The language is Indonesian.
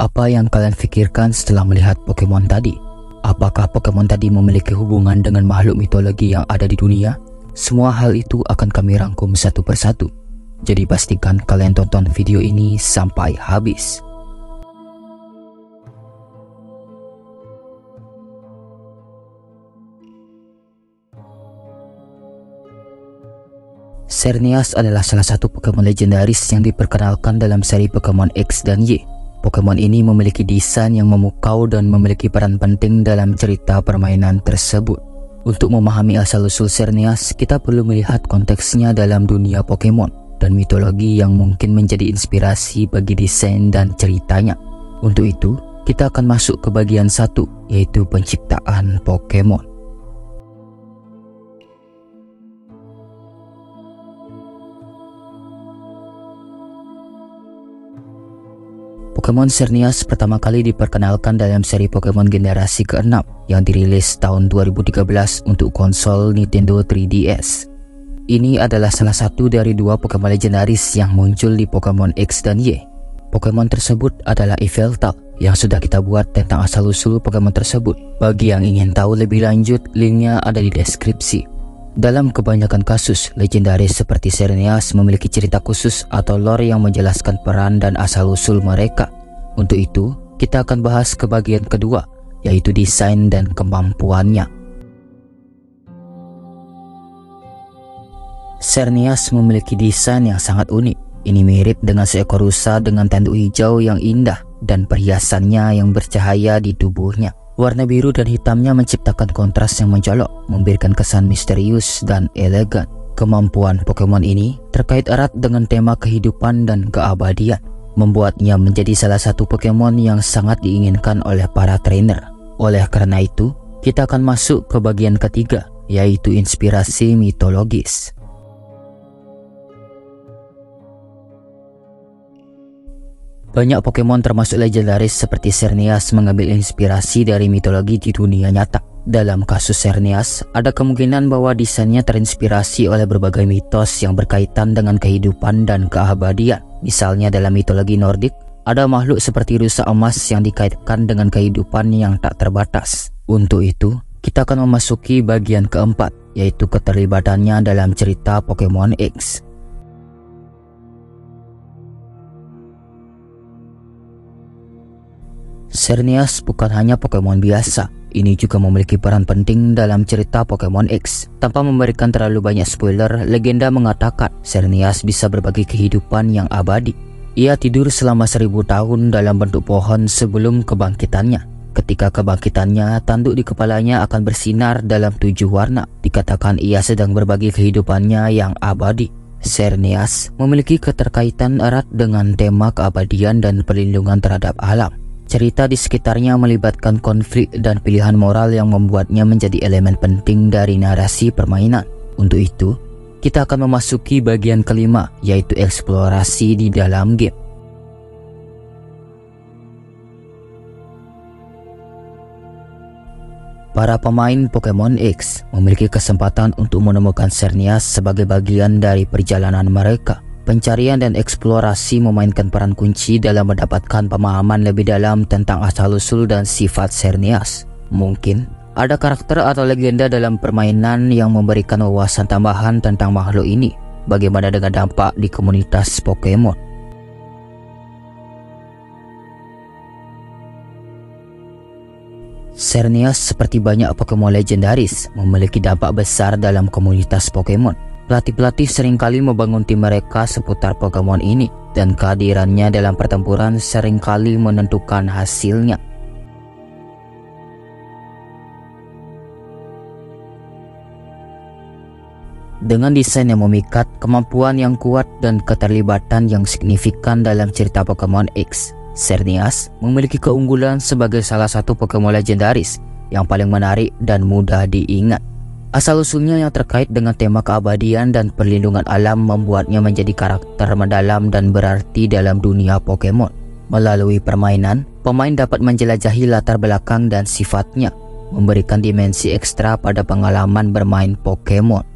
Apa yang kalian pikirkan setelah melihat Pokemon tadi? Apakah Pokemon tadi memiliki hubungan dengan makhluk mitologi yang ada di dunia? Semua hal itu akan kami rangkum satu persatu. Jadi pastikan kalian tonton video ini sampai habis. Xerneas adalah salah satu Pokemon legendaris yang diperkenalkan dalam seri Pokemon X dan Y. Pokemon ini memiliki desain yang memukau dan memiliki peran penting dalam cerita permainan tersebut. Untuk memahami asal-usul Xerneas, kita perlu melihat konteksnya dalam dunia Pokemon dan mitologi yang mungkin menjadi inspirasi bagi desain dan ceritanya. Untuk itu, kita akan masuk ke bagian 1, yaitu penciptaan Pokemon. Pokemon Xerneas pertama kali diperkenalkan dalam seri Pokemon generasi ke-6 yang dirilis tahun 2013 untuk konsol Nintendo 3DS. Ini adalah salah satu dari 2 Pokemon legendaris yang muncul di Pokemon X dan Y. Pokemon tersebut adalah Yveltal yang sudah kita buat tentang asal-usul Pokemon tersebut. Bagi yang ingin tahu lebih lanjut, linknya ada di deskripsi. Dalam kebanyakan kasus, legendaris seperti Xerneas memiliki cerita khusus atau lore yang menjelaskan peran dan asal-usul mereka. Untuk itu, kita akan bahas ke bagian kedua, yaitu desain dan kemampuannya. Xerneas memiliki desain yang sangat unik. Ini mirip dengan seekor rusa dengan tanduk hijau yang indah dan perhiasannya yang bercahaya di tubuhnya. Warna biru dan hitamnya menciptakan kontras yang mencolok, memberikan kesan misterius dan elegan. Kemampuan Pokemon ini terkait erat dengan tema kehidupan dan keabadian, membuatnya menjadi salah satu Pokemon yang sangat diinginkan oleh para trainer. Oleh karena itu, kita akan masuk ke bagian ketiga, yaitu inspirasi mitologis. Banyak Pokemon termasuk legendaris seperti Xerneas mengambil inspirasi dari mitologi di dunia nyata. Dalam kasus Xerneas, ada kemungkinan bahwa desainnya terinspirasi oleh berbagai mitos yang berkaitan dengan kehidupan dan keabadian. Misalnya dalam mitologi Nordik, ada makhluk seperti rusa emas yang dikaitkan dengan kehidupan yang tak terbatas. Untuk itu, kita akan memasuki bagian keempat, yaitu keterlibatannya dalam cerita Pokemon X. Xerneas bukan hanya Pokemon biasa, ini juga memiliki peran penting dalam cerita Pokemon X. Tanpa memberikan terlalu banyak spoiler, legenda mengatakan Xerneas bisa berbagi kehidupan yang abadi. Ia tidur selama 1000 tahun dalam bentuk pohon sebelum kebangkitannya. Ketika kebangkitannya, tanduk di kepalanya akan bersinar dalam 7 warna. Dikatakan ia sedang berbagi kehidupannya yang abadi. Xerneas memiliki keterkaitan erat dengan tema keabadian dan perlindungan terhadap alam. Cerita di sekitarnya melibatkan konflik dan pilihan moral yang membuatnya menjadi elemen penting dari narasi permainan. Untuk itu, kita akan memasuki bagian kelima, yaitu eksplorasi di dalam game. Para pemain Pokemon X memiliki kesempatan untuk menemukan Xerneas sebagai bagian dari perjalanan mereka. Pencarian dan eksplorasi memainkan peran kunci dalam mendapatkan pemahaman lebih dalam tentang asal-usul dan sifat Xerneas. Mungkin ada karakter atau legenda dalam permainan yang memberikan wawasan tambahan tentang makhluk ini. Bagaimana dengan dampak di komunitas Pokemon? Xerneas seperti banyak Pokemon legendaris memiliki dampak besar dalam komunitas Pokemon. Pelatih-pelatih seringkali membangun tim mereka seputar Pokemon ini, dan kehadirannya dalam pertempuran seringkali menentukan hasilnya. Dengan desain yang memikat, kemampuan yang kuat, dan keterlibatan yang signifikan dalam cerita Pokemon X, Xerneas memiliki keunggulan sebagai salah satu Pokemon legendaris yang paling menarik dan mudah diingat. Asal-usulnya yang terkait dengan tema keabadian dan perlindungan alam membuatnya menjadi karakter mendalam dan berarti dalam dunia Pokemon. Melalui permainan, pemain dapat menjelajahi latar belakang dan sifatnya, memberikan dimensi ekstra pada pengalaman bermain Pokemon.